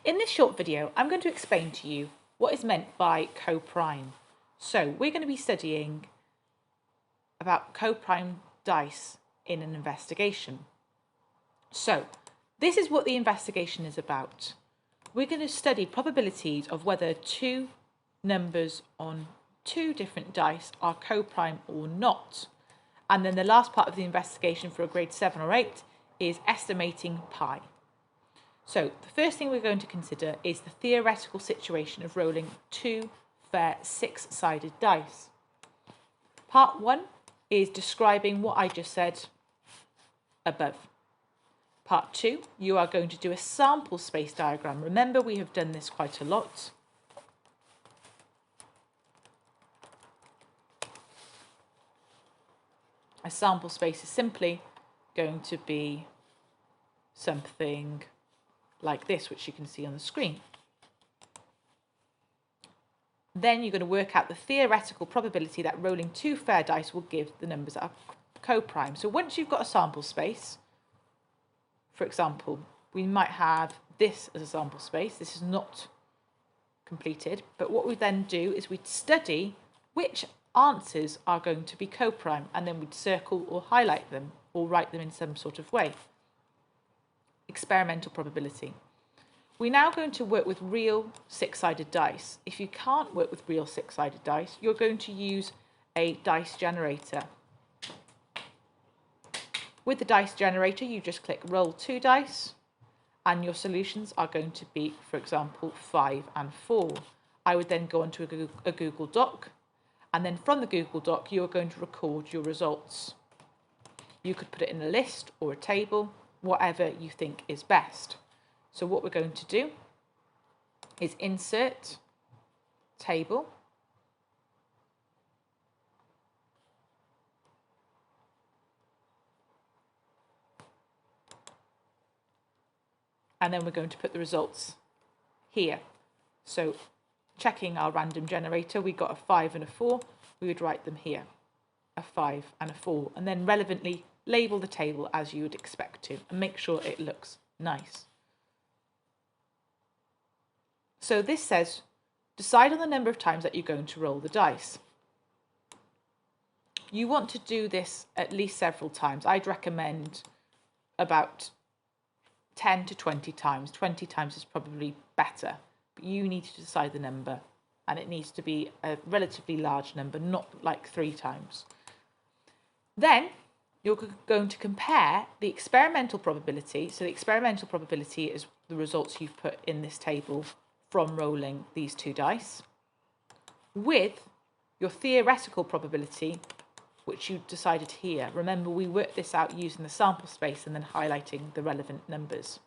In this short video, I'm going to explain to you what is meant by coprime. So we're going to be studying about coprime dice in an investigation. So this is what the investigation is about. We're going to study probabilities of whether two numbers on two different dice are coprime or not. And then the last part of the investigation for a grade 7 or 8 is estimating pi. So the first thing we're going to consider is the theoretical situation of rolling two fair six-sided dice. Part 1 is describing what I just said above. Part 2, you are going to do a sample space diagram. Remember, we have done this quite a lot. A sample space is simply going to be something like this, which you can see on the screen. Then you're going to work out the theoretical probability that rolling two fair dice will give the numbers that are coprime. So once you've got a sample space, for example, we might have this as a sample space. This is not completed, but what we then do is we'd study which answers are going to be coprime, and then we'd circle or highlight them or write them in some sort of way. Experimental probability. We're now going to work with real six-sided dice. If you can't work with real six-sided dice, you're going to use a dice generator. With the dice generator, you just click roll two dice, and your solutions are going to be, for example, 5 and 4. I would then go onto a Google Doc, and then from the Google Doc, you are going to record your results. You could put it in a list or a table, whatever you think is best. So what we're going to do is insert table, and then we're going to put the results here. So checking our random generator, we got a 5 and a 4, we would write them here, a 5 and a 4, and then relevantly label the table as you would expect to, and make sure it looks nice. So this says, decide on the number of times that you're going to roll the dice. You want to do this at least several times. I'd recommend about 10 to 20 times. 20 times is probably better, but you need to decide the number, and it needs to be a relatively large number, not like 3 times. Then you're going to compare the experimental probability. So the experimental probability is the results you've put in this table from rolling these two dice, with your theoretical probability, which you decided here. Remember, we worked this out using the sample space and then highlighting the relevant numbers.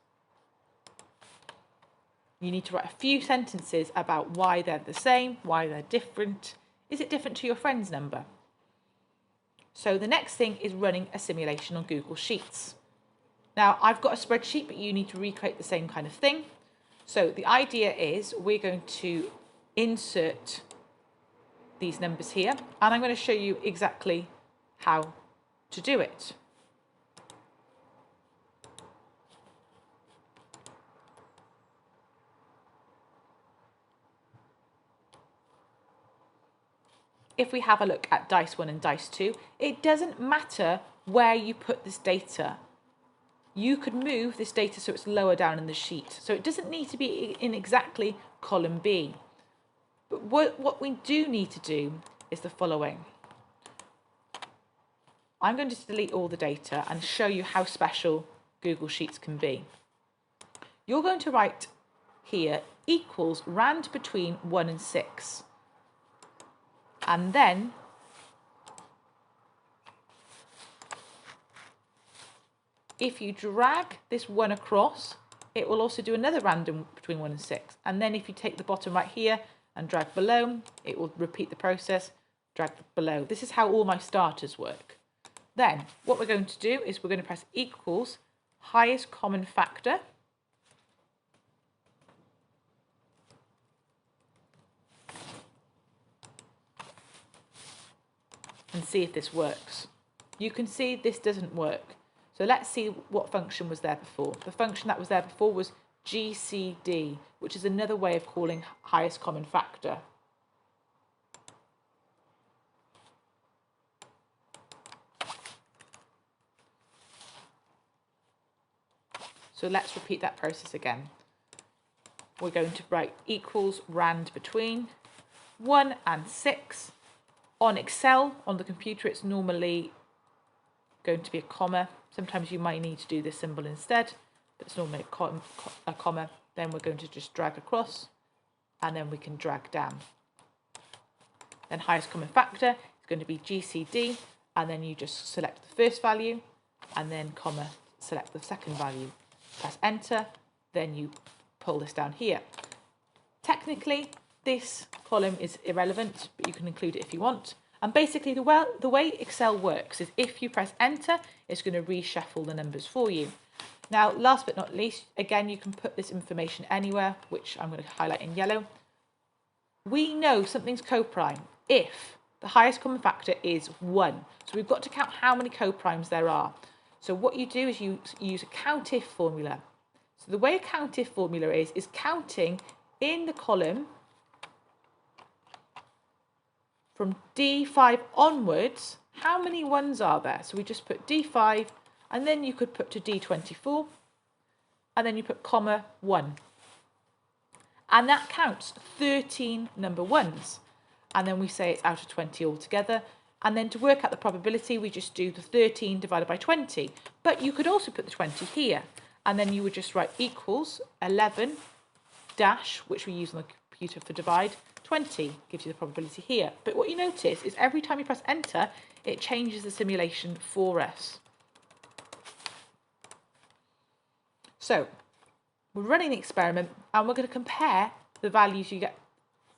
You need to write a few sentences about why they're the same, why they're different. Is it different to your friend's number? So the next thing is running a simulation on Google Sheets. Now, I've got a spreadsheet, but you need to recreate the same kind of thing. So the idea is we're going to insert these numbers here, and I'm going to show you exactly how to do it. If we have a look at dice 1 and dice 2, it doesn't matter where you put this data. You could move this data so it's lower down in the sheet. So it doesn't need to be in exactly column B. But what we do need to do is the following. I'm going to delete all the data and show you how special Google Sheets can be. You're going to write here equals rand between 1 and 6. And then if you drag this 1 across, it will also do another random between 1 and 6. And then if you take the bottom right here and drag below, it will repeat the process, drag below. This is how all my starters work. Then what we're going to do is we're going to press equals highest common factor. And see if this works. You can see this doesn't work. So let's see what function was there before. The function that was there before was GCD, which is another way of calling highest common factor. So let's repeat that process again. We're going to write equals rand between 1 and 6. On Excel, on the computer, it's normally going to be a comma. Sometimes you might need to do this symbol instead, but it's normally a comma. Then we're going to just drag across, and then we can drag down. Then highest common factor is going to be GCD, and then you just select the first value, and then comma, select the second value. Press enter, then you pull this down here. Technically, this column is irrelevant, but you can include it if you want. And basically, the way Excel works is if you press enter, it's going to reshuffle the numbers for you. Now, last but not least, again, you can put this information anywhere, which I'm going to highlight in yellow. We know something's coprime if the highest common factor is 1. So we've got to count how many coprimes there are. So what you do is you use a Countif formula. So the way a Countif formula is counting in the column from D5 onwards, how many ones are there? So we just put D5, and then you could put to D24, and then you put comma 1. And that counts 13 number ones. And then we say it's out of 20 altogether. And then to work out the probability, we just do the 13 divided by 20. But you could also put the 20 here. And then you would just write equals 11 dash, which we use on the computer for divide, 20 gives you the probability here. But what you notice is every time you press enter, it changes the simulation for us. So we're running the experiment, and we're going to compare the values you get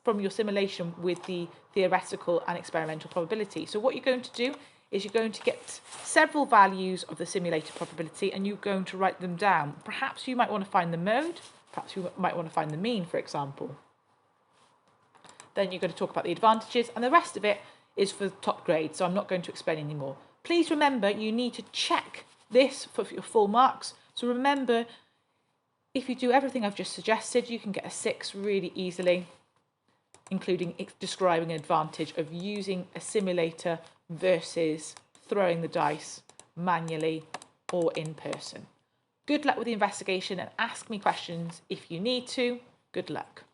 from your simulation with the theoretical and experimental probability. So what you're going to do is you're going to get several values of the simulated probability, and you're going to write them down. Perhaps you might want to find the mode, perhaps you might want to find the mean, for example. Then you're going to talk about the advantages, and the rest of it is for top grade, so I'm not going to explain anymore. Please remember, you need to check this for your full marks. So remember, if you do everything I've just suggested, you can get a 6 really easily, including describing an advantage of using a simulator versus throwing the dice manually or in person. Good luck with the investigation, and ask me questions if you need to. Good luck.